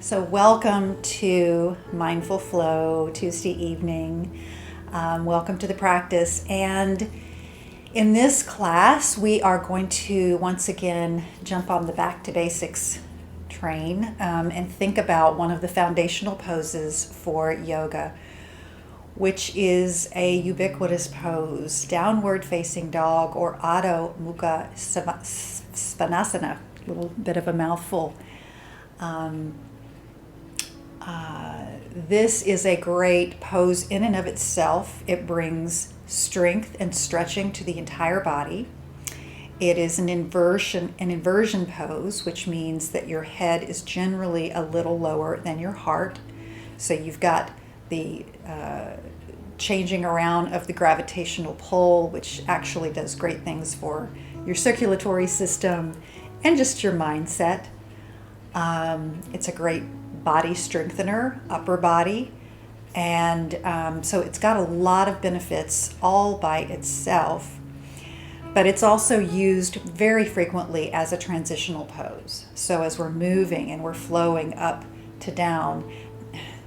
So, welcome to Mindful Flow Tuesday evening. Welcome to the practice. And in this class, we are going to once again jump on the back to basics train and think about one of the foundational poses for yoga, which is a ubiquitous pose, downward facing dog, or Adho Mukha Svanasana, a little bit of a mouthful. This is a great pose in and of itself. It brings strength and stretching to the entire body. It is an inversion pose, which means that your head is generally a little lower than your heart. So you've got the changing around of the gravitational pull, which actually does great things for your circulatory system and just your mindset. It's a great body strengthener, upper body, and so it's got a lot of benefits all by itself, but it's also used very frequently as a transitional pose. So as we're moving and we're flowing up to down,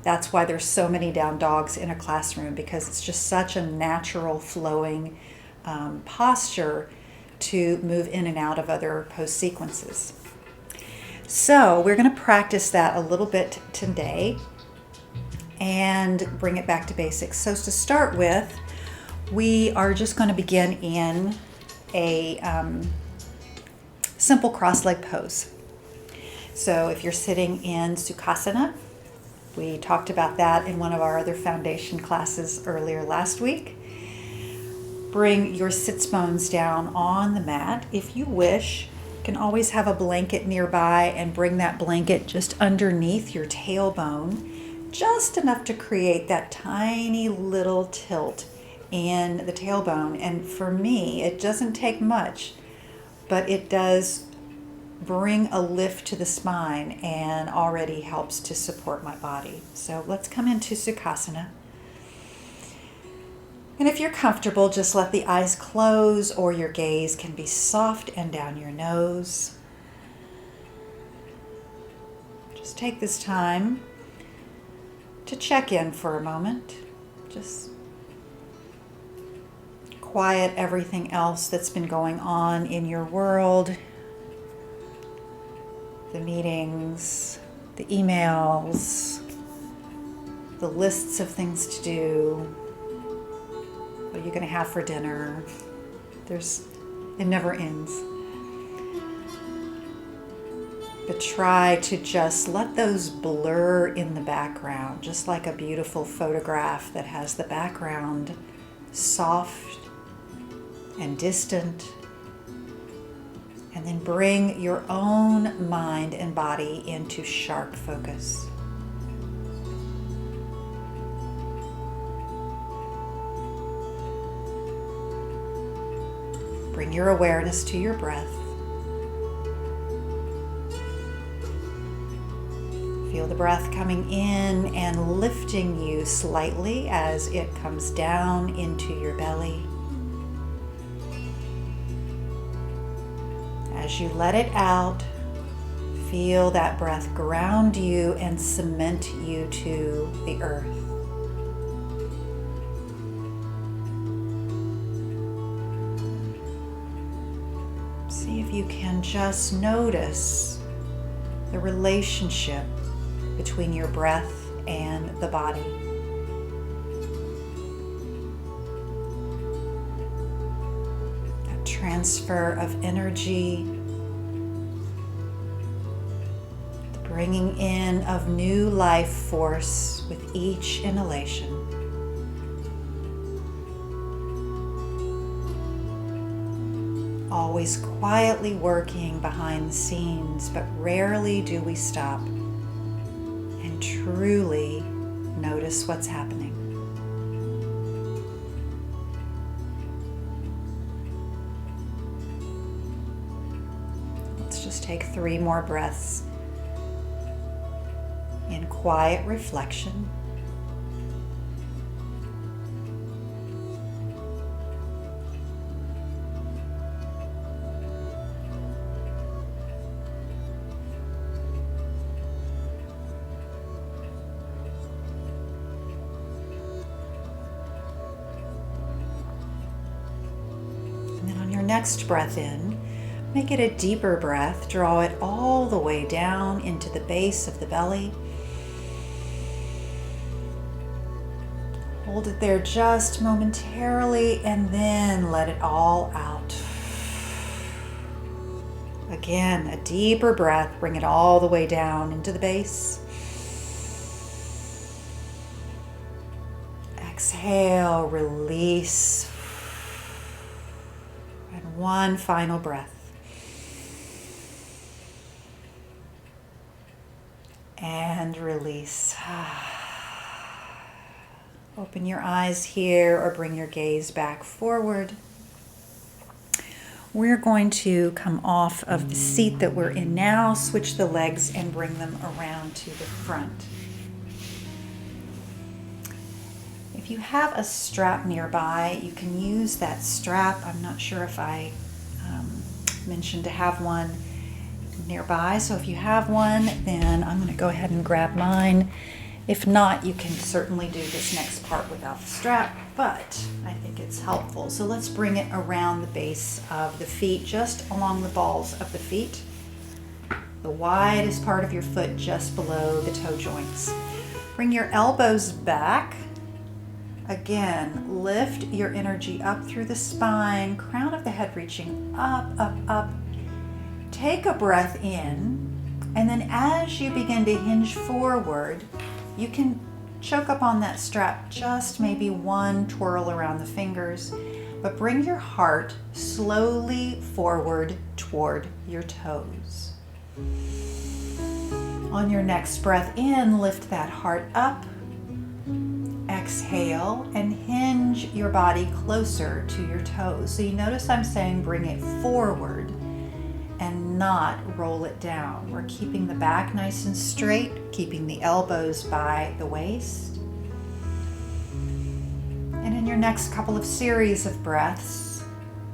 that's why there's so many down dogs in a classroom, because it's just such a natural flowing posture to move in and out of other pose sequences. So we're going to practice that a little bit today and bring it back to basics. So to start with, we are just going to begin in a simple cross-leg pose. So if you're sitting in Sukhasana, we talked about that in one of our other foundation classes earlier last week. Bring your sits bones down on the mat. If you wish, you can always have a blanket nearby and bring that blanket just underneath your tailbone, just enough to create that tiny little tilt in the tailbone. And for me, it doesn't take much, but it does bring a lift to the spine and already helps to support my body. So let's come into Sukhasana. And if you're comfortable, just let the eyes close, or your gaze can be soft and down your nose. Just take this time to check in for a moment. Just quiet everything else that's been going on in your world. The meetings, the emails, the lists of things to do. What are you going to have for dinner? It never ends. But try to just let those blur in the background, just like a beautiful photograph that has the background soft and distant. And then bring your own mind and body into sharp focus. Bring your awareness to your breath. Feel the breath coming in and lifting you slightly as it comes down into your belly. As you let it out, feel that breath ground you and cement you to the earth. See if you can just notice the relationship between your breath and the body. That transfer of energy, the bringing in of new life force with each inhalation. Always quietly working behind the scenes, but rarely do we stop and truly notice what's happening. Let's just take 3 more breaths in quiet reflection. next breath in, make it a deeper breath. Draw it all the way down into the base of the belly. Hold it there just momentarily and then let it all out. Again, a deeper breath. Bring it all the way down into the base. Exhale, release. And one final breath. And release. Open your eyes here or bring your gaze back forward. We're going to come off of the seat that we're in now, switch the legs and bring them around to the front. If you have a strap nearby, you can use that strap. I'm not sure if I mentioned to have one nearby, so if you have one, then I'm going to go ahead and grab mine. If not, you can certainly do this next part without the strap, but I think it's helpful. So let's bring it around the base of the feet, just along the balls of the feet. The widest part of your foot just below the toe joints. Bring your elbows back. Again, lift your energy up through the spine, crown of the head reaching up, up, up. Take a breath in, and then as you begin to hinge forward, you can choke up on that strap, just maybe one twirl around the fingers, but bring your heart slowly forward toward your toes. On your next breath in, lift that heart up. Exhale and hinge your body closer to your toes. So you notice I'm saying bring it forward and not roll it down. We're keeping the back nice and straight, keeping the elbows by the waist. And in your next couple of series of breaths,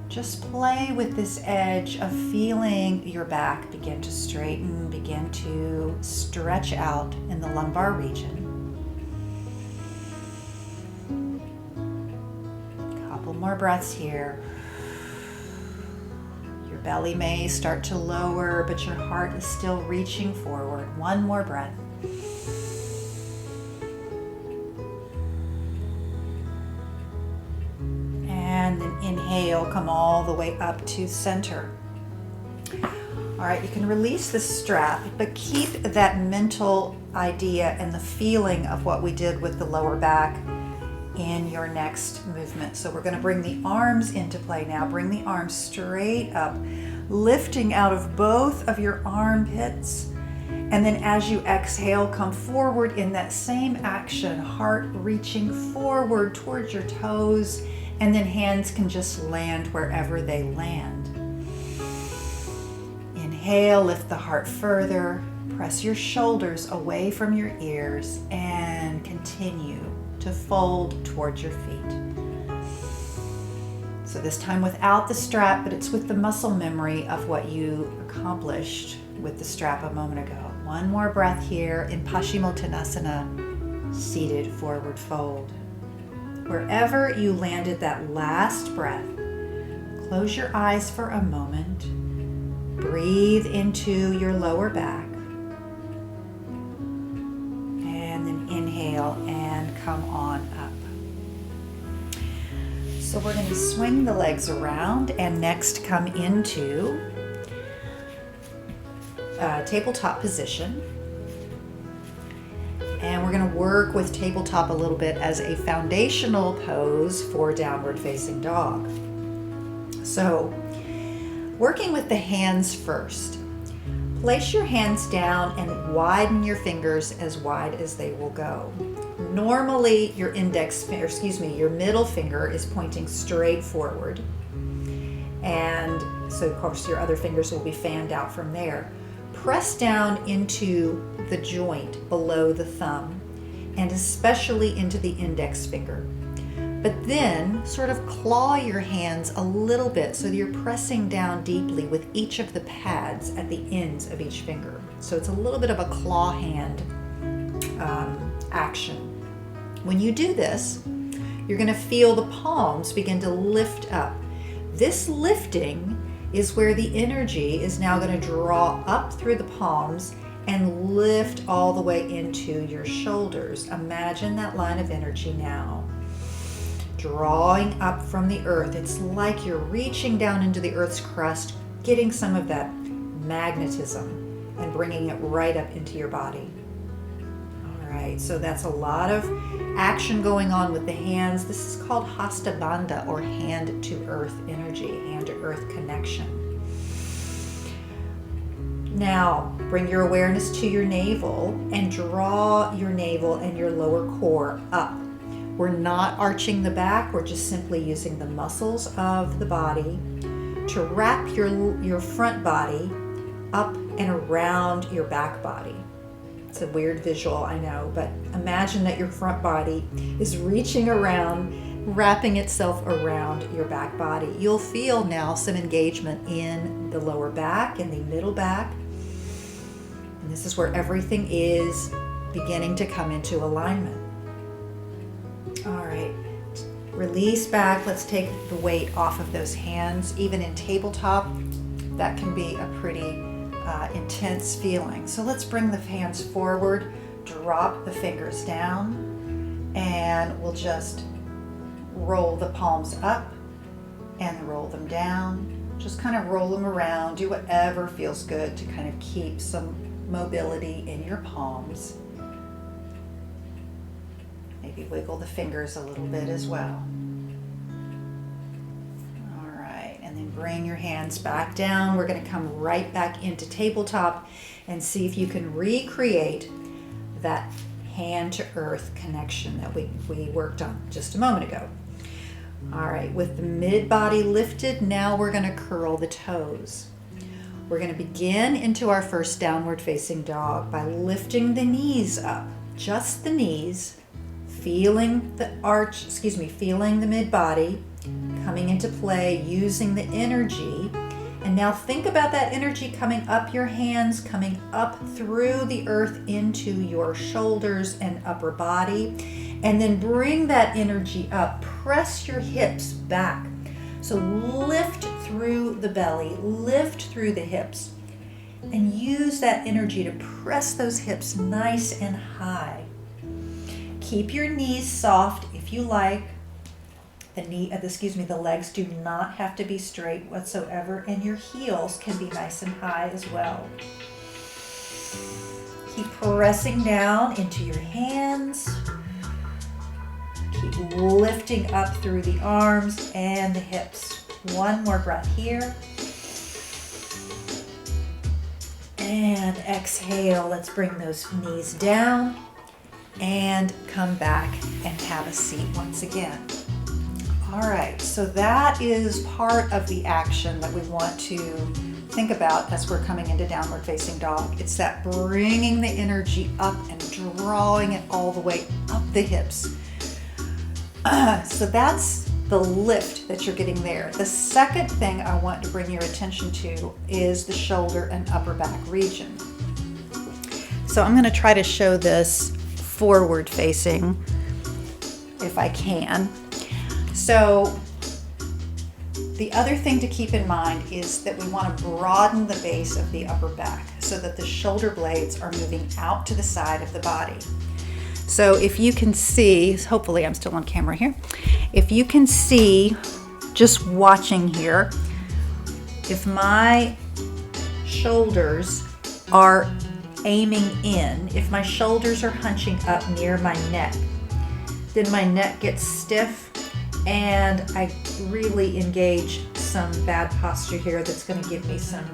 just play with this edge of feeling your back begin to straighten, begin to stretch out in the lumbar region. Couple more breaths here. Belly may start to lower, but your heart is still reaching forward. One more breath. And then inhale, come all the way up to center. All right, you can release the strap, but keep that mental idea and the feeling of what we did with the lower back in your next movement. So we're going to bring the arms into play now. Bring the arms straight up, lifting out of both of your armpits. And then as you exhale, come forward in that same action, heart reaching forward towards your toes, and then hands can just land wherever they land. Inhale, lift the heart further, press your shoulders away from your ears, and continue to fold towards your feet. So this time without the strap, but it's with the muscle memory of what you accomplished with the strap a moment ago. One more breath here in Paschimottanasana, seated forward fold. Wherever you landed that last breath, close your eyes for a moment. Breathe into your lower back. And then inhale and come on up. So we're going to swing the legs around and next come into tabletop position. And we're going to work with tabletop a little bit as a foundational pose for downward facing dog. So working with the hands first. Place your hands down and widen your fingers as wide as they will go. Normally your your middle finger is pointing straight forward. And so of course your other fingers will be fanned out from there. Press down into the joint below the thumb and especially into the index finger. But then sort of claw your hands a little bit so that you're pressing down deeply with each of the pads at the ends of each finger. So it's a little bit of a claw hand action. When you do this, you're going to feel the palms begin to lift up. This lifting is where the energy is now going to draw up through the palms and lift all the way into your shoulders. Imagine that line of energy now drawing up from the earth. It's like you're reaching down into the earth's crust, getting some of that magnetism and bringing it right up into your body. All right, so that's a lot of action going on with the hands. This is called Hasta Bandha, or hand to earth energy, hand to earth connection. Now, bring your awareness to your navel and draw your navel and your lower core up. We're not arching the back, we're just simply using the muscles of the body to wrap your front body up and around your back body. It's a weird visual, I know, but imagine that your front body is reaching around, wrapping itself around your back body. You'll feel now some engagement in the lower back and the middle back. And this is where everything is beginning to come into alignment. All right, release back. Let's take the weight off of those hands. Even in tabletop, that can be a pretty intense feeling. So let's bring the hands forward, drop the fingers down, and we'll just roll the palms up and roll them down. Just kind of roll them around. Do whatever feels good to kind of keep some mobility in your palms. Maybe wiggle the fingers a little bit as well. All right, and then bring your hands back down. We're going to come right back into tabletop and see if you can recreate that hand to earth connection that we worked on just a moment ago. All right, with the mid body lifted, now we're going to curl the toes. We're going to begin into our first downward facing dog by lifting the knees up, just the knees, feeling the feeling the mid body coming into play, using the energy. And now think about that energy coming up your hands, coming up through the earth into your shoulders and upper body. And then bring that energy up. Press your hips back. So lift through the belly, lift through the hips, and use that energy to press those hips nice and high. Keep your knees soft if you like. The legs do not have to be straight whatsoever, and your heels can be nice and high as well. Keep pressing down into your hands. Keep lifting up through the arms and the hips. One more breath here. And exhale. Let's bring those knees down and come back and have a seat once again. All right, so that is part of the action that we want to think about as we're coming into downward facing dog. It's that bringing the energy up and drawing it all the way up the hips. So that's the lift that you're getting there. The second thing I want to bring your attention to is the shoulder and upper back region. So I'm going to try to show this forward facing if I can. So the other thing to keep in mind is that we want to broaden the base of the upper back so that the shoulder blades are moving out to the side of the body. So if you can see, hopefully I'm still on camera here, if you can see, just watching here, if my shoulders are aiming in, if my shoulders are hunching up near my neck, then my neck gets stiff and I really engage some bad posture here that's going to give me some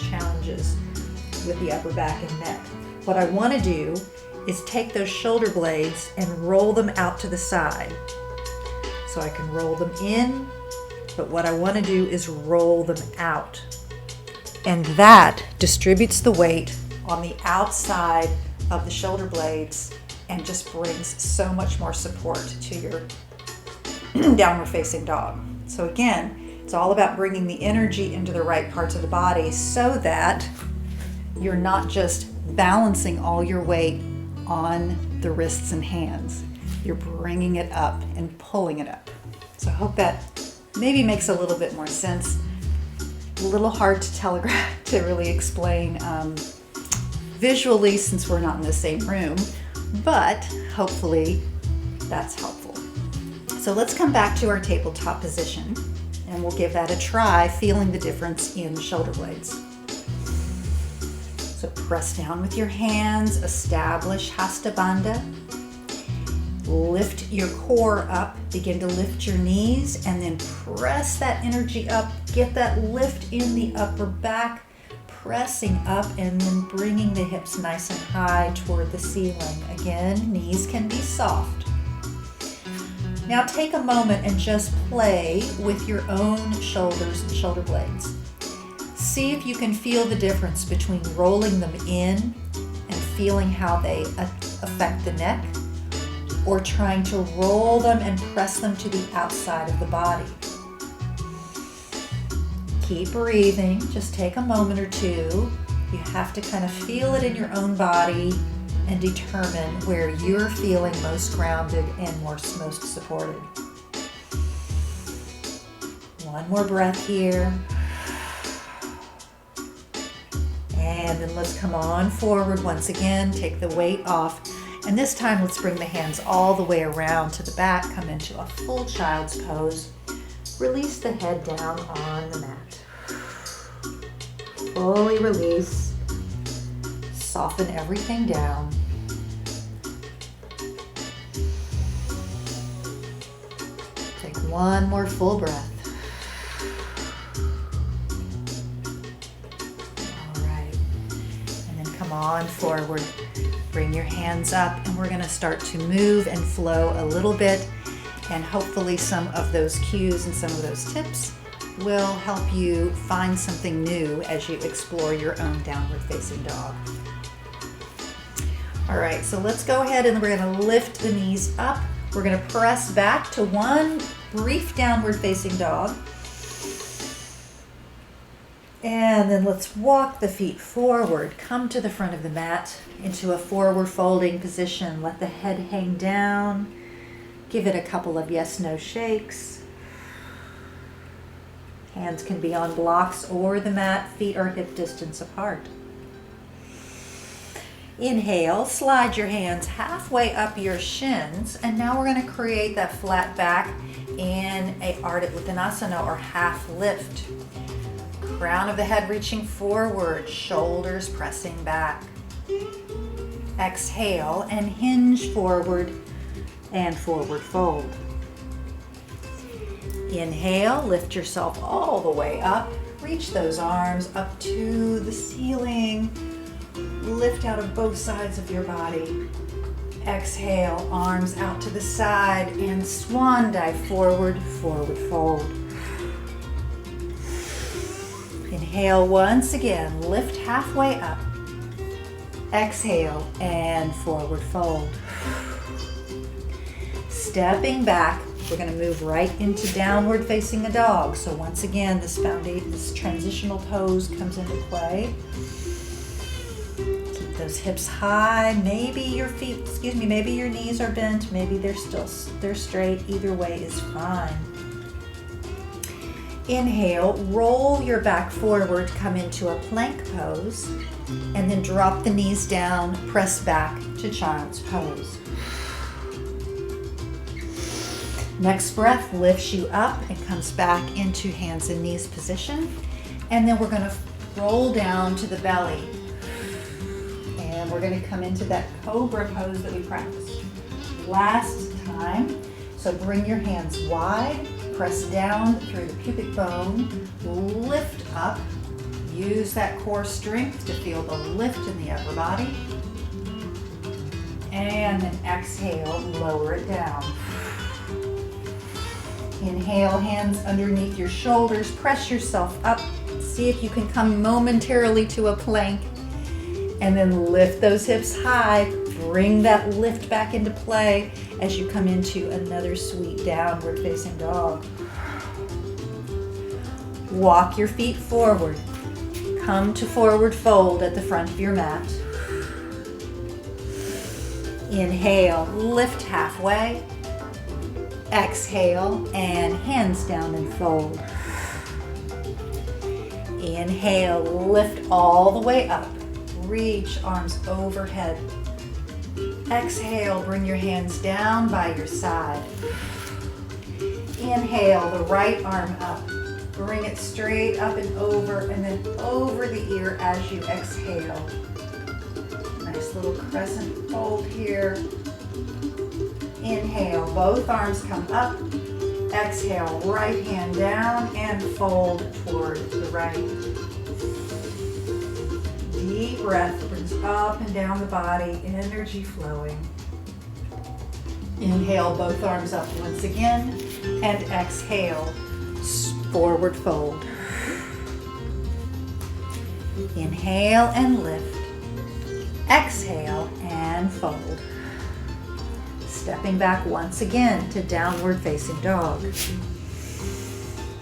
challenges with the upper back and neck. What I want to do is take those shoulder blades and roll them out to the side. So I can roll them in, but what I want to do is roll them out. And that distributes the weight on the outside of the shoulder blades and just brings so much more support to your downward facing dog. So again, it's all about bringing the energy into the right parts of the body so that you're not just balancing all your weight on the wrists and hands. You're bringing it up and pulling it up. So I hope that maybe makes a little bit more sense. A little hard to telegraph, to really explain visually since we're not in the same room, but hopefully that's helpful. So let's come back to our tabletop position and we'll give that a try, feeling the difference in the shoulder blades. So press down with your hands, establish Hasta Bandha. Lift your core up, begin to lift your knees, and then press that energy up. Get that lift in the upper back, pressing up and then bringing the hips nice and high toward the ceiling. Again, knees can be soft. Now take a moment and just play with your own shoulders and shoulder blades. See if you can feel the difference between rolling them in and feeling how they affect the neck, or trying to roll them and press them to the outside of the body. Keep breathing, just take a moment or two. You have to kind of feel it in your own body and determine where you're feeling most grounded and most supported. One more breath here. And then let's come on forward once again, take the weight off. And this time, let's bring the hands all the way around to the back, come into a full child's pose. Release the head down on the mat. Fully release. Soften everything down. Take one more full breath. All right. And then come on forward. Bring your hands up, and we're going to start to move and flow a little bit, and hopefully some of those cues and some of those tips will help you find something new as you explore your own downward facing dog. All right, so let's go ahead and we're going to lift the knees up. We're going to press back to one brief downward facing dog. And then let's walk the feet forward. Come to the front of the mat into a forward folding position. Let the head hang down. Give it a couple of yes/no shakes. Hands can be on blocks or the mat. Feet are hip distance apart. Inhale, slide your hands halfway up your shins. And now we're going to create that flat back in a Ardha Uttanasana, or half lift. Crown of the head reaching forward, shoulders pressing back. Exhale and hinge forward and forward fold. Inhale, lift yourself all the way up. Reach those arms up to the ceiling. Lift out of both sides of your body. Exhale, arms out to the side and swan dive forward, forward fold. Inhale once again, lift halfway up. Exhale and forward fold. Stepping back, we're going to move right into downward facing a dog. So once again, this transitional pose comes into play. Keep those hips high. Maybe your knees are bent. Maybe they're straight. Either way is fine. Inhale, roll your back forward, come into a plank pose, and then drop the knees down, press back to child's pose. Next breath lifts you up and comes back into hands and knees position. And then we're going to roll down to the belly. And we're going to come into that cobra pose that we practiced last time. So bring your hands wide. Press down through the pubic bone, lift up, use that core strength to feel the lift in the upper body, and then exhale, lower it down. Inhale, hands underneath your shoulders, press yourself up, see if you can come momentarily to a plank, and then lift those hips high, bring that lift back into play as you come into another sweet downward facing dog. Walk your feet forward. Come to forward fold at the front of your mat. Inhale, lift halfway. Exhale and hands down and fold. Inhale, lift all the way up. Reach arms overhead. Exhale, bring your hands down by your side. Inhale, the right arm up. Bring it straight up and then over the ear as you exhale. Nice little crescent fold here. Inhale, both arms come up. Exhale, right hand down and fold toward the right. Deep breath brings up and down the body, energy flowing. Inhale, both arms up once again, and exhale, forward fold. Inhale and lift. Exhale and fold. Stepping back once again to downward facing dog.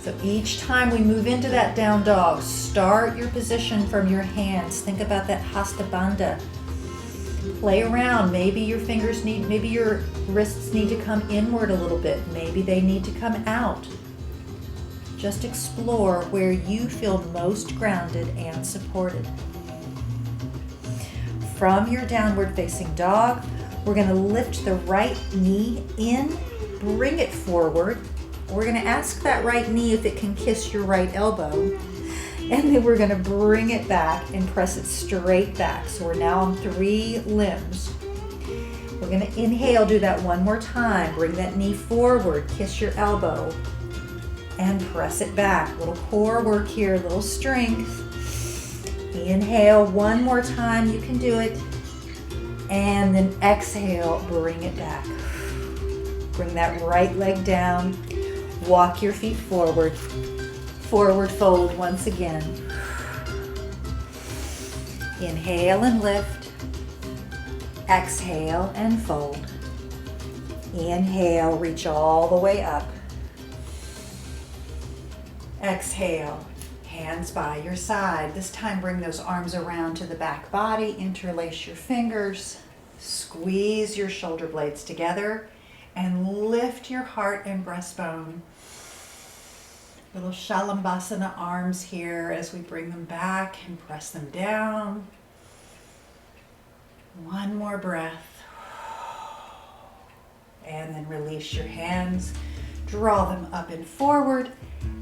So each time we move into that down dog, start your position from your hands. Think about that Hasta Bandha. Play around. Maybe your wrists need to come inward a little bit. Maybe they need to come out. Just explore where you feel most grounded and supported. From your downward facing dog, we're going to lift the right knee in, bring it forward. We're going to ask that right knee if it can kiss your right elbow. And then we're going to bring it back and press it straight back. So we're now on 3 limbs. We're going to inhale, do that one more time. Bring that knee forward, kiss your elbow, and press it back. Little core work here, little strength. Inhale one more time, you can do it. And then exhale, bring it back. Bring that right leg down. Walk your feet forward. Forward fold once again. Inhale and lift. Exhale and fold. Inhale, reach all the way up. Exhale, hands by your side. This time bring those arms around to the back body, interlace your fingers, squeeze your shoulder blades together, and lift your heart and breastbone. Little Shalambhasana arms here as we bring them back and press them down. One more breath. And then release your hands. Draw them up and forward.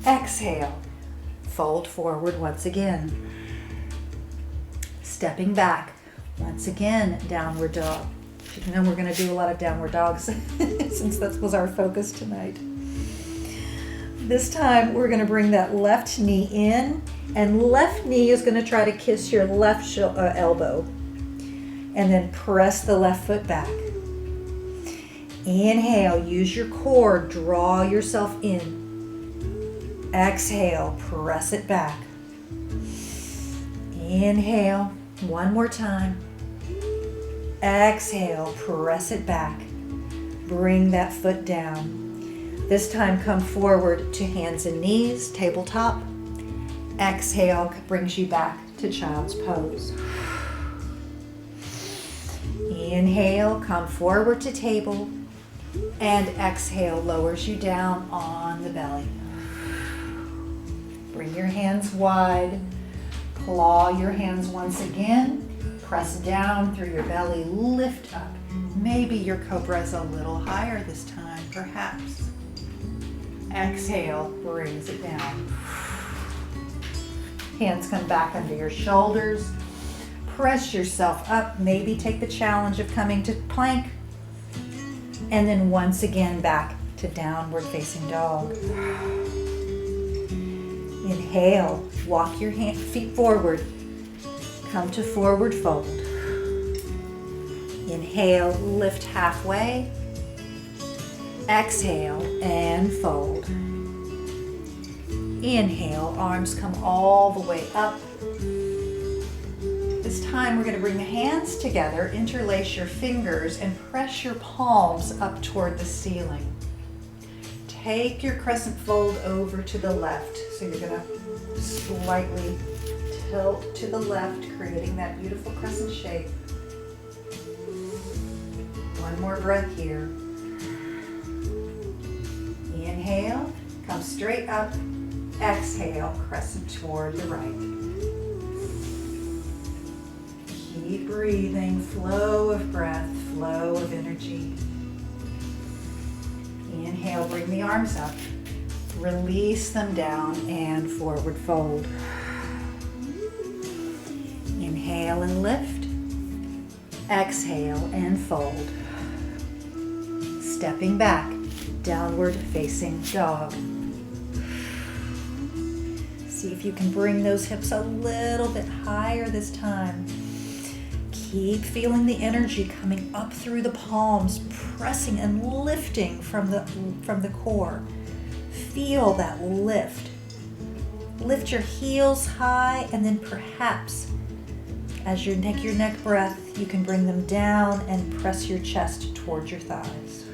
Exhale. Fold forward once again. Stepping back. Once again, downward dog. You know we're going to do a lot of downward dogs since that was our focus tonight. This time we're going to bring that left knee in, and left knee is going to try to kiss your left elbow. And then press the left foot back. Inhale, use your core, draw yourself in. Exhale, press it back. Inhale, one more time. Exhale, press it back. Bring that foot down. This time come forward to hands and knees, tabletop. Exhale brings you back to child's pose. Inhale, come forward to table, and exhale lowers you down on the belly. Bring your hands wide, claw your hands once again, press down through your belly, lift up. Maybe your cobra is a little higher this time, perhaps. Exhale, brings it down. Hands come back under your shoulders. Press yourself up. Maybe take the challenge of coming to plank. And then once again back to downward facing dog. Inhale, walk your feet forward. Come to forward fold. Inhale, lift halfway. Exhale and fold. Inhale, arms come all the way up. This time we're going to bring the hands together, interlace your fingers, and press your palms up toward the ceiling. Take your crescent fold over to the left. So you're going to slightly tilt to the left, creating that beautiful crescent shape. One more breath here. Inhale, come straight up. Exhale, crescent toward the right. Keep breathing, flow of breath, flow of energy. Inhale, bring the arms up. Release them down and forward fold. Inhale and lift. Exhale and fold. Stepping back, downward facing dog. See if you can bring those hips a little bit higher this time. Keep feeling the energy coming up through the palms, pressing and lifting from the core. Feel that lift. Lift your heels high, and then perhaps as you take your neck breath, you can bring them down and press your chest towards your thighs.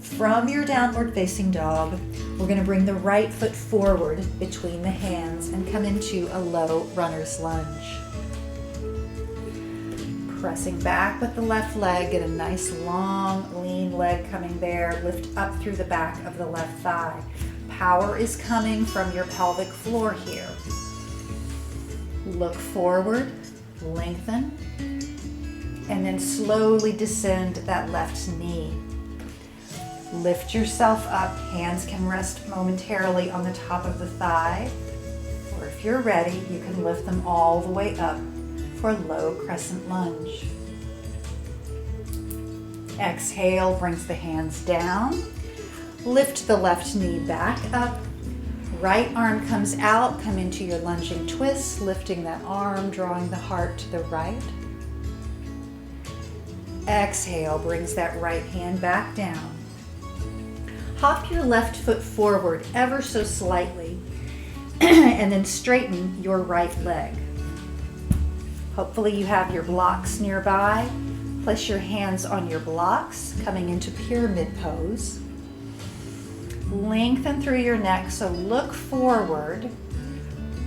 From your downward facing dog, we're going to bring the right foot forward between the hands and come into a low runner's lunge. Pressing back with the left leg, get a nice long, lean leg coming there. Lift up through the back of the left thigh. Power is coming from your pelvic floor here. Look forward, lengthen, and then slowly descend that left knee. Lift yourself up. Hands can rest momentarily on the top of the thigh, or if you're ready, you can lift them all the way up for low crescent lunge. Exhale, brings the hands down. Lift the left knee back up. Right arm comes out, come into your lunging twist, lifting that arm, drawing the heart to the right. Exhale, brings that right hand back down. Hop your left foot forward ever so slightly, and then straighten your right leg. Hopefully you have your blocks nearby. Place your hands on your blocks, coming into pyramid pose. Lengthen through your neck, so look forward.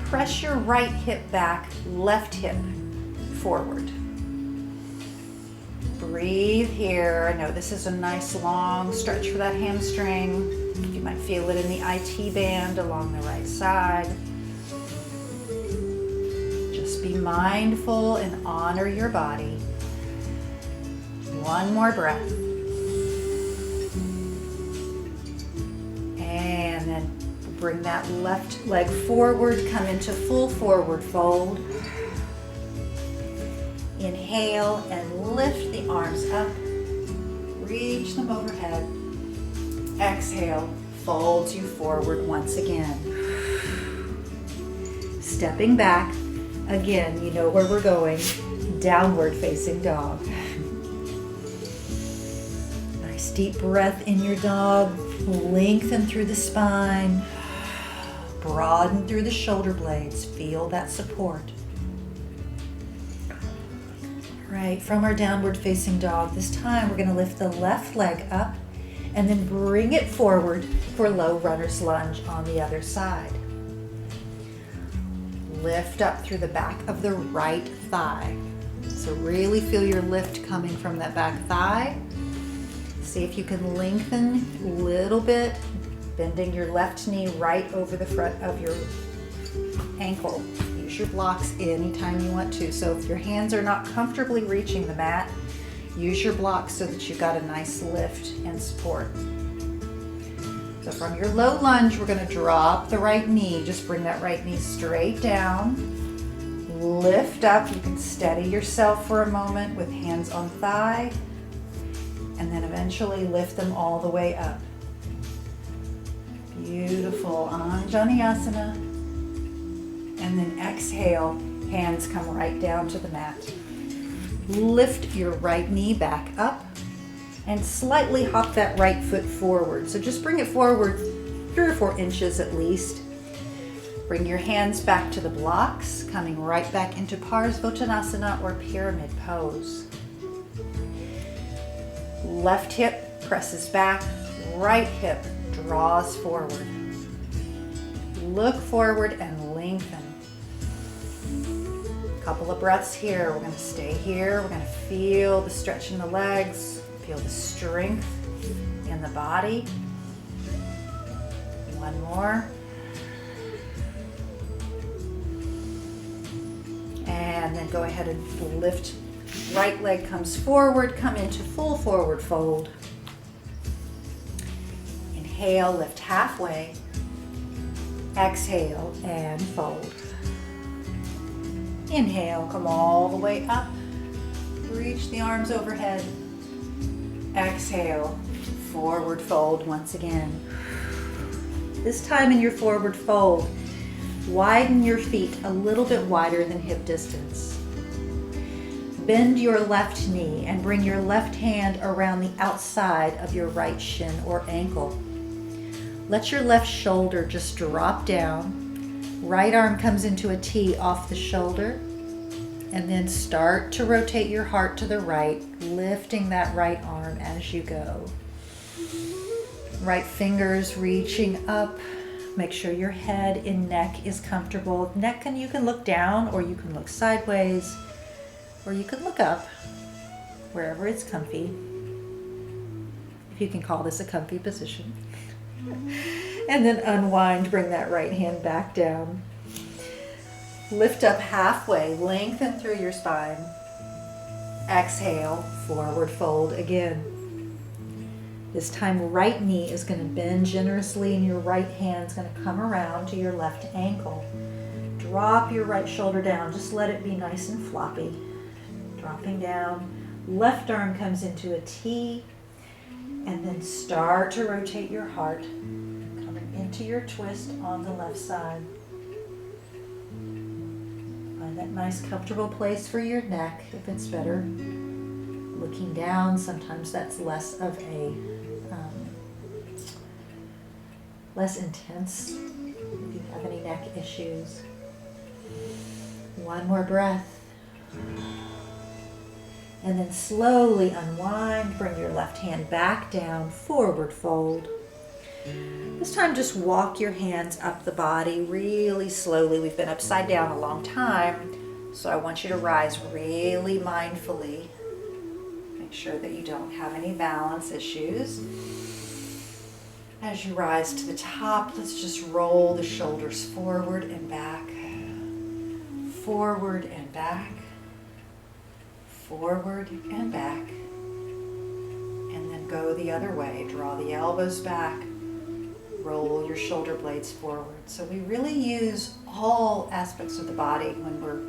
Press your right hip back, left hip forward. Breathe here. I know this is a nice long stretch for that hamstring. You might feel it in the IT band along the right side. Just be mindful and honor your body. One more breath. And then bring that left leg forward, come into full forward fold. Inhale and lift the arms up. Reach them overhead. Exhale, folds you forward once again. Stepping back, again, you know where we're going, downward facing dog. Nice deep breath in your dog. Lengthen through the spine. Broaden through the shoulder blades. Feel that support. Right, from our downward facing dog, this time we're going to lift the left leg up and then bring it forward for low runner's lunge on the other side. Lift up through the back of the right thigh. So really feel your lift coming from that back thigh. See if you can lengthen a little bit, bending your left knee right over the front of your ankle. Use your blocks anytime you want to. So if your hands are not comfortably reaching the mat, use your blocks so that you've got a nice lift and support. So from your low lunge, we're going to drop the right knee. Just bring that right knee straight down. Lift up. You can steady yourself for a moment with hands on thigh, and then eventually lift them all the way up. Beautiful. Anjaneyasana. And then exhale, hands come right down to the mat. Lift your right knee back up and slightly hop that right foot forward. So just bring it forward 3 or 4 inches at least. Bring your hands back to the blocks, coming right back into Parsvottanasana or pyramid pose. Left hip presses back, right hip draws forward. Look forward and lengthen. Couple of breaths here. We're going to stay here. We're going to feel the stretch in the legs, feel the strength in the body. One more. And then go ahead and lift. Right leg comes forward, come into full forward fold. Inhale, lift halfway. Exhale and fold. Inhale, come all the way up. Reach the arms overhead. Exhale, forward fold once again. This time in your forward fold, widen your feet a little bit wider than hip distance. Bend your left knee and bring your left hand around the outside of your right shin or ankle. Let your left shoulder just drop down. Right arm comes into a T off the shoulder. And then start to rotate your heart to the right, lifting that right arm as you go. Right fingers reaching up. Make sure your head and neck is comfortable. You can look down, or you can look sideways, or you can look up, wherever it's comfy. If you can call this a comfy position. And then unwind, bring that right hand back down. Lift up halfway, lengthen through your spine. Exhale, forward fold again. This time, right knee is going to bend generously and your right hand is going to come around to your left ankle. Drop your right shoulder down, just let it be nice and floppy. Dropping down, left arm comes into a T, and then start to rotate your heart, coming into your twist on the left side. Find that nice comfortable place for your neck if it's better. Looking down, sometimes that's less of a, less intense if you have any neck issues. One more breath. And then slowly unwind, bring your left hand back down, forward fold. This time just walk your hands up the body really slowly. We've been upside down a long time, so I want you to rise really mindfully. Make sure that you don't have any balance issues. As you rise to the top, let's just roll the shoulders forward and back, forward and back, forward and back, and then go the other way. Draw the elbows back, roll your shoulder blades forward. So we really use all aspects of the body when we're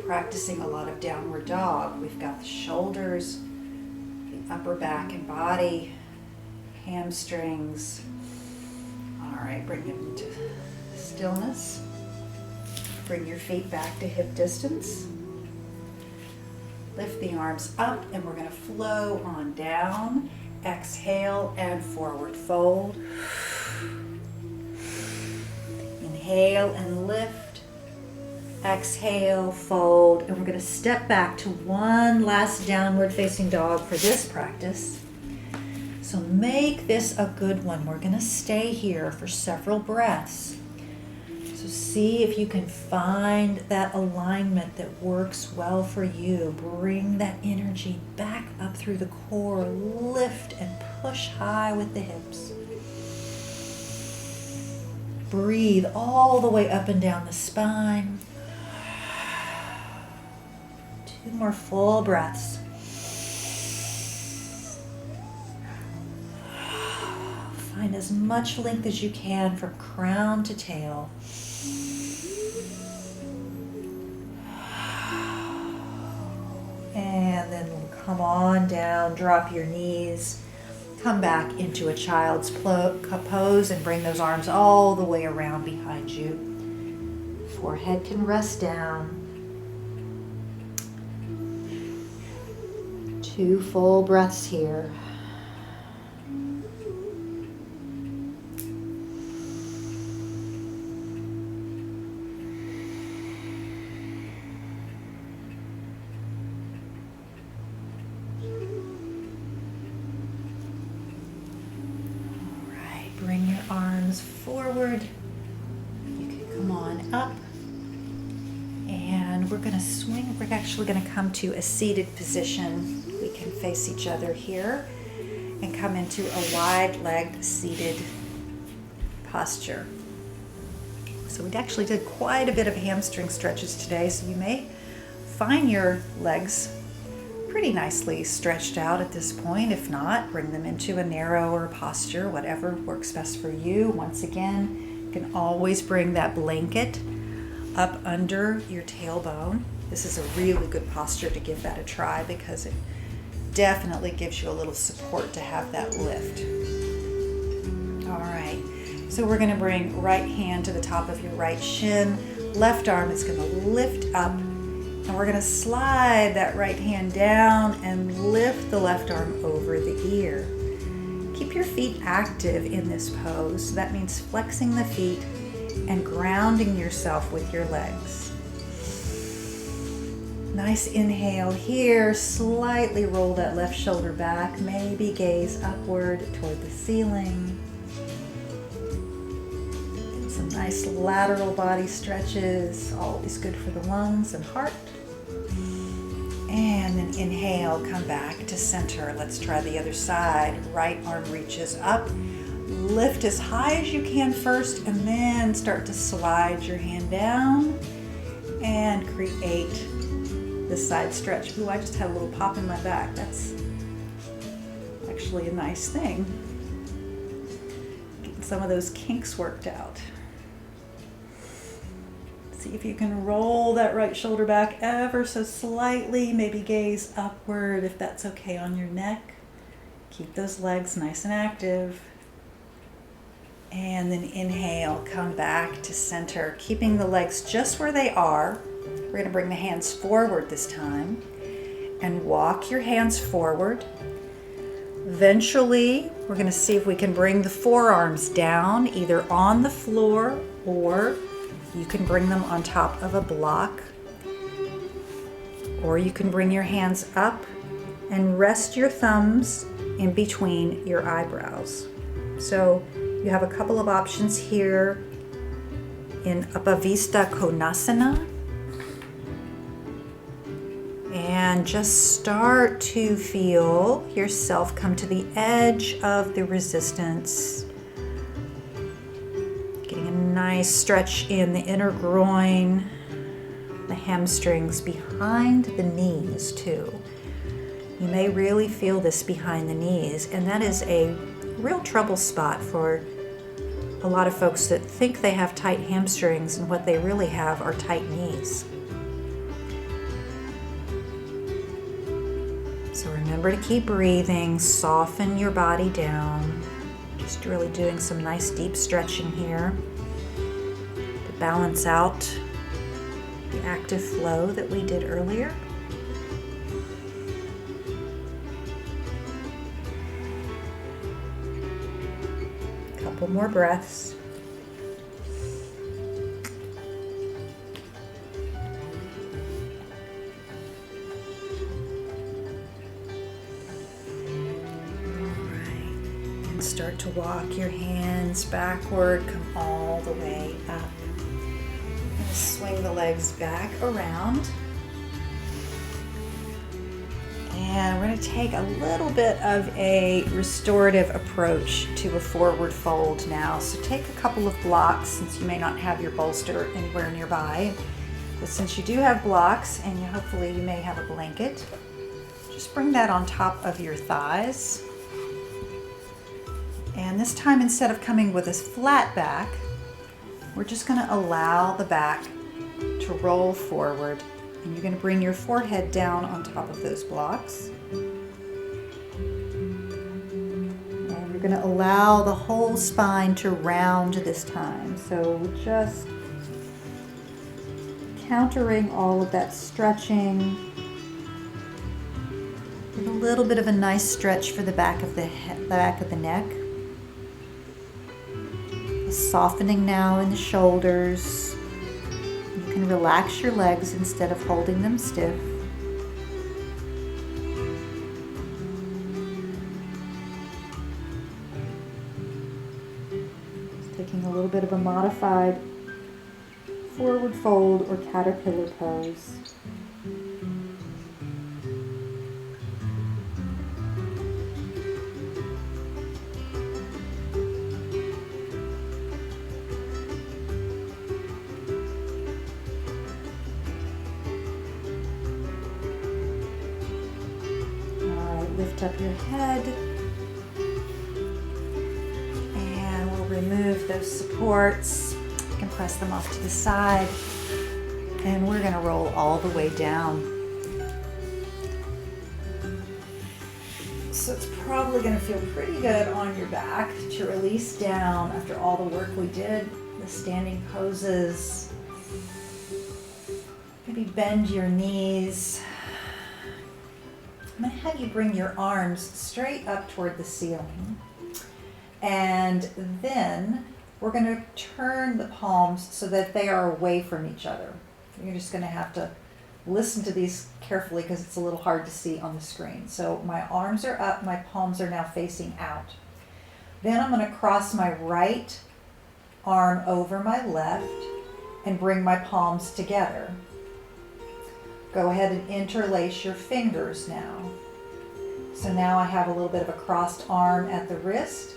practicing a lot of downward dog. We've got the shoulders, the upper back and body, hamstrings. All right, bring them into stillness. Bring your feet back to hip distance. Lift the arms up, and we're going to flow on down. Exhale and forward fold. Inhale and lift. Exhale, fold. And we're going to step back to one last downward facing dog for this practice. So make this a good one. We're going to stay here for several breaths. So see if you can find that alignment that works well for you. Bring that energy back up through the core. Lift and push high with the hips. Breathe all the way up and down the spine. 2 more full breaths. Find as much length as you can from crown to tail. And then come on down, drop your knees, come back into a child's pose and bring those arms all the way around behind you. Forehead can rest down. 2 full breaths here. Bring your arms forward. You can come on up. And we're going to swing. We're actually going to come to a seated position. We can face each other here. and come into a wide-legged seated posture. So we actually did quite a bit of hamstring stretches today, so you may find your legs pretty nicely stretched out at this point. If not, bring them into a narrower posture, whatever works best for you. Once again, you can always bring that blanket up under your tailbone. This is a really good posture to give that a try because it definitely gives you a little support to have that lift. All right, so we're gonna bring right hand to the top of your right shin. Left arm is gonna lift up, and we're gonna slide that right hand down and lift the left arm over the ear. Keep your feet active in this pose. So that means flexing the feet and grounding yourself with your legs. Nice inhale here. Slightly roll that left shoulder back. Maybe gaze upward toward the ceiling. Some nice lateral body stretches. Always good for the lungs and heart. And then inhale, come back to center. Let's try the other side. Right arm reaches up. Lift as high as you can first, and then start to slide your hand down and create the side stretch. Ooh, I just had a little pop in my back. That's actually a nice thing. Getting some of those kinks worked out. See if you can roll that right shoulder back ever so slightly. Maybe gaze upward if that's okay on your neck. Keep those legs nice and active. And then inhale, come back to center, keeping the legs just where they are. We're going to bring the hands forward this time and walk your hands forward. Eventually, we're going to see if we can bring the forearms down, either on the floor or you can bring them on top of a block. Or you can bring your hands up and rest your thumbs in between your eyebrows. So you have a couple of options here in Upavista Konasana. And just start to feel yourself come to the edge of the resistance. Getting a nice stretch in the inner groin, the hamstrings behind the knees too. You may really feel this behind the knees, and that is a real trouble spot for a lot of folks that think they have tight hamstrings, and what they really have are tight knees. So remember to keep breathing, soften your body down. Just really doing some nice deep stretching here to balance out the active flow that we did earlier. Couple more breaths. Start to walk your hands backward, come all the way up. And swing the legs back around. And we're going to take a little bit of a restorative approach to a forward fold now. So take a couple of blocks, since you may not have your bolster anywhere nearby. But since you do have blocks, and hopefully you may have a blanket, just bring that on top of your thighs. And this time, instead of coming with a flat back, we're just going to allow the back to roll forward. And you're going to bring your forehead down on top of those blocks. And we're going to allow the whole spine to round this time. So just countering all of that stretching. With a little bit of a nice stretch for the back of the neck. Softening now in the shoulders. You can relax your legs instead of holding them stiff. Just taking a little bit of a modified forward fold or caterpillar pose. lift up your head. And we'll remove those supports. You can press them off to the side. And we're going to roll all the way down. So it's probably going to feel pretty good on your back to release down after all the work we did, the standing poses. Maybe bend your knees. I'm going to have you bring your arms straight up toward the ceiling. And then we're going to turn the palms so that they are away from each other. You're just going to have to listen to these carefully because it's a little hard to see on the screen. So my arms are up, my palms are now facing out. Then I'm going to cross my right arm over my left and bring my palms together. Go ahead and interlace your fingers now. So now I have a little bit of a crossed arm at the wrist.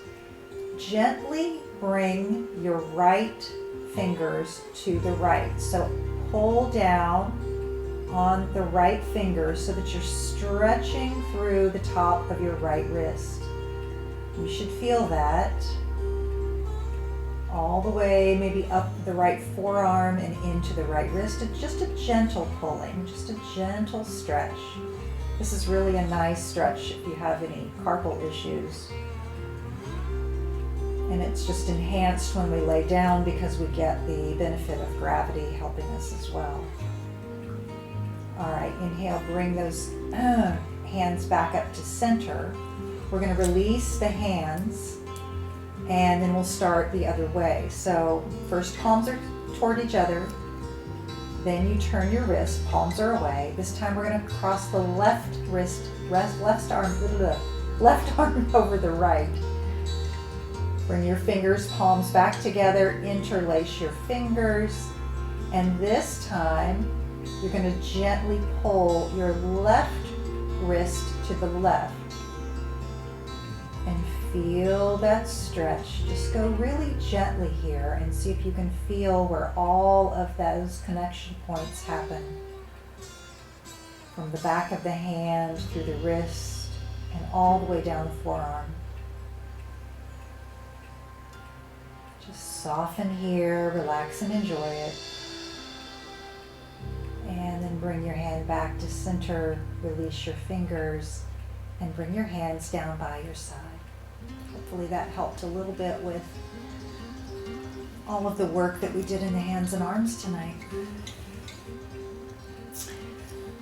Gently bring your right fingers to the right. So pull down on the right finger so that you're stretching through the top of your right wrist. You should feel that all the way, maybe up the right forearm and into the right wrist. It's just a gentle pulling, just a gentle stretch. This is really a nice stretch if you have any carpal issues. And it's just enhanced when we lay down because we get the benefit of gravity helping us as well. All right, inhale, bring those hands back up to center. We're going to release the hands and then we'll start the other way. So first palms are toward each other, then you turn your wrist, palms are away. This time we're going to cross the left arm over the right. Bring your fingers, palms back together, interlace your fingers, and this time you're going to gently pull your left wrist to the left and feel that stretch. Just go really gently here and see if you can feel where all of those connection points happen. From the back of the hand, through the wrist, and all the way down the forearm. Just soften here, relax and enjoy it. And then bring your hand back to center, release your fingers, and bring your hands down by your side. Hopefully that helped a little bit with all of the work that we did in the hands and arms tonight.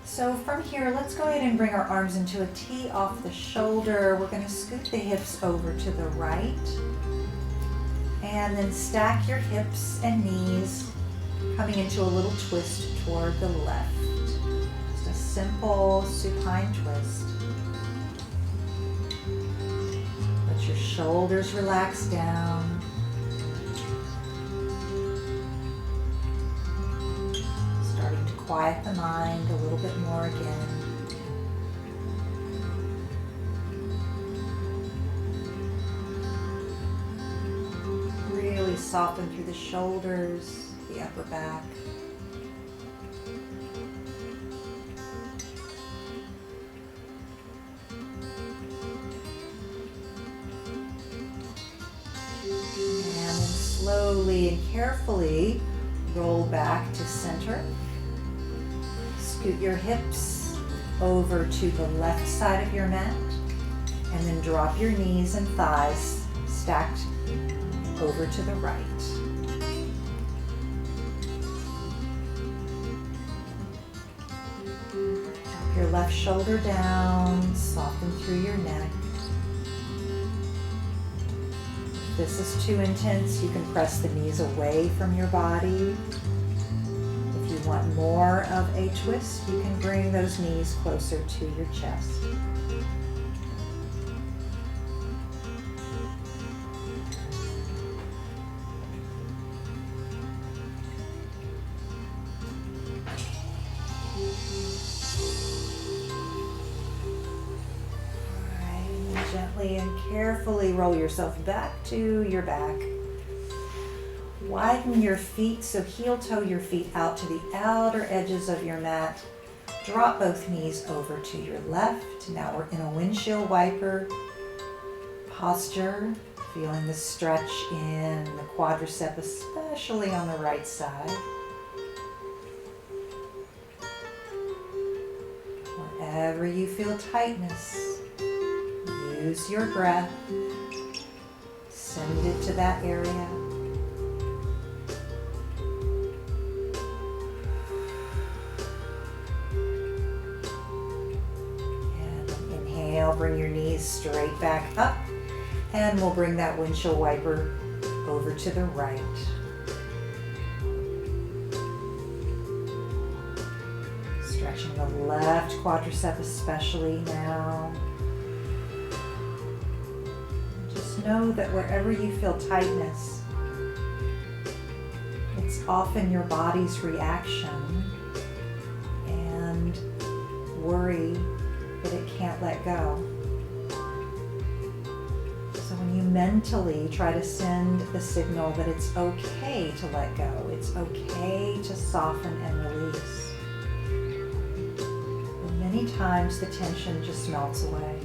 So from here, let's go ahead and bring our arms into a T off the shoulder. We're going to scoot the hips over to the right. And then stack your hips and knees, coming into a little twist toward the left. Just a simple supine twist. Let your shoulders relax down. Starting to quiet the mind a little bit more again. Really soften through the shoulders, the upper back. And then slowly and carefully roll back to center. Scoot your hips over to the left side of your mat, and then drop your knees and thighs stacked over to the right. Drop your left shoulder down, soften through your neck. If this is too intense, you can press the knees away from your body. If you want more of a twist, you can bring those knees closer to your chest. Gently and carefully roll yourself back to your back. Widen your feet, so heel toe your feet out to the outer edges of your mat. Drop both knees over to your left. Now we're in a windshield wiper posture, feeling the stretch in the quadricep, especially on the right side. Wherever you feel tightness, use your breath. Send it to that area. And inhale, bring your knees straight back up. And we'll bring that windshield wiper over to the right. Stretching the left quadricep especially now. Just know that wherever you feel tightness, it's often your body's reaction and worry that it can't let go. So when you mentally try to send the signal that it's okay to let go, it's okay to soften and release, and many times the tension just melts away.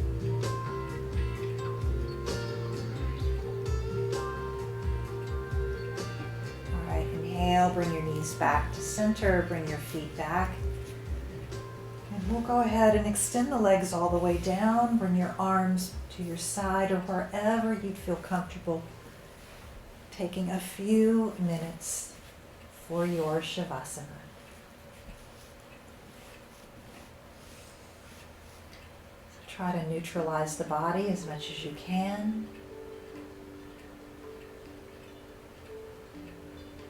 All right, inhale, bring your knees back to center, bring your feet back. And we'll go ahead and extend the legs all the way down. Bring your arms to your side or wherever you'd feel comfortable. Taking a few minutes for your Shavasana. So try to neutralize the body as much as you can.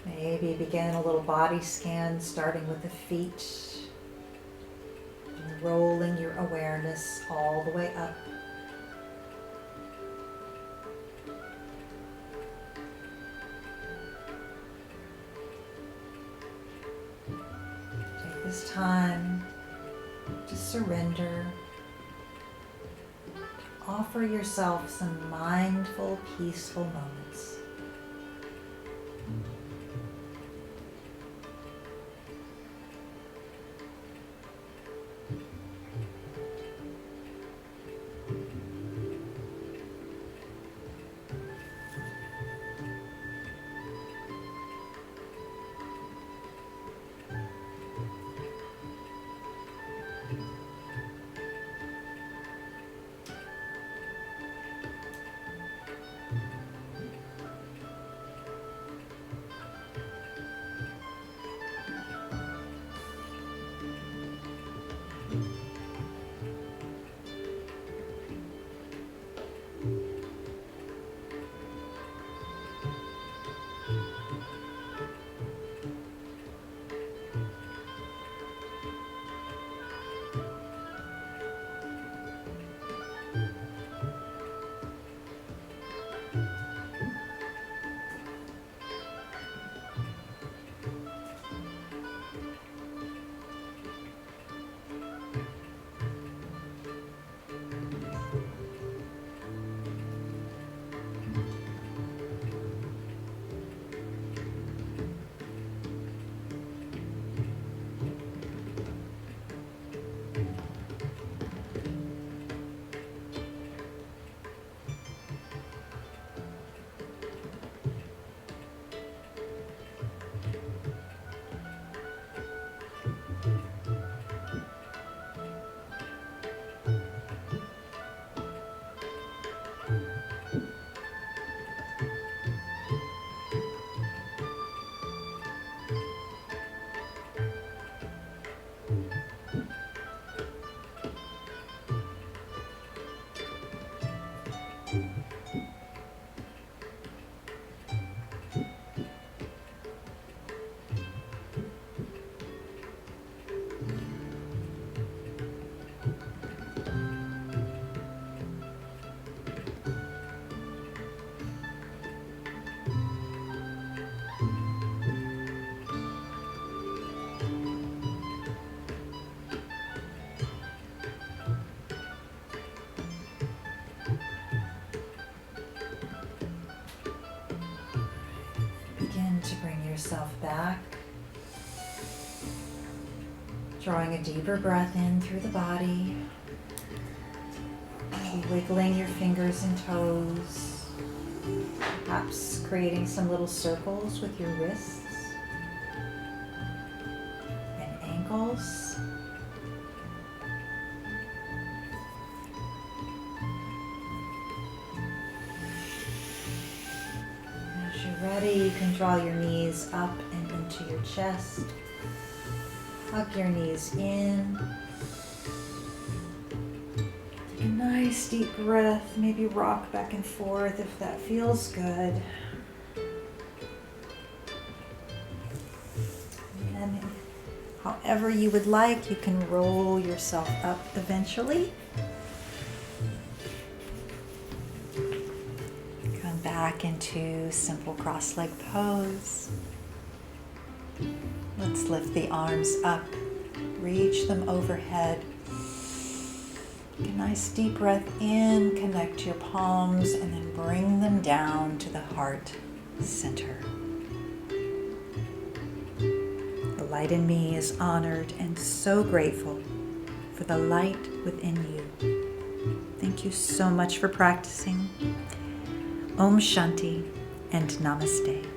Maybe begin a little body scan starting with the feet. Rolling your awareness all the way up. Take this time to surrender. Offer yourself some mindful, peaceful moments. Yourself back Drawing a deeper breath in through the body. Maybe wiggling your fingers and toes. Perhaps creating some little circles with your wrists and ankles. As you're ready, you can draw your knees up and into your chest. Hug your knees in. Take a nice deep breath. Maybe rock back and forth if that feels good. And however you would like, you can roll yourself up eventually. Come back into simple cross-leg pose. Let's lift the arms up, reach them overhead. Take a nice deep breath in, connect your palms, and then bring them down to the heart center. The light in me is honored and so grateful for the light within you. Thank you so much for practicing. Om Shanti and Namaste.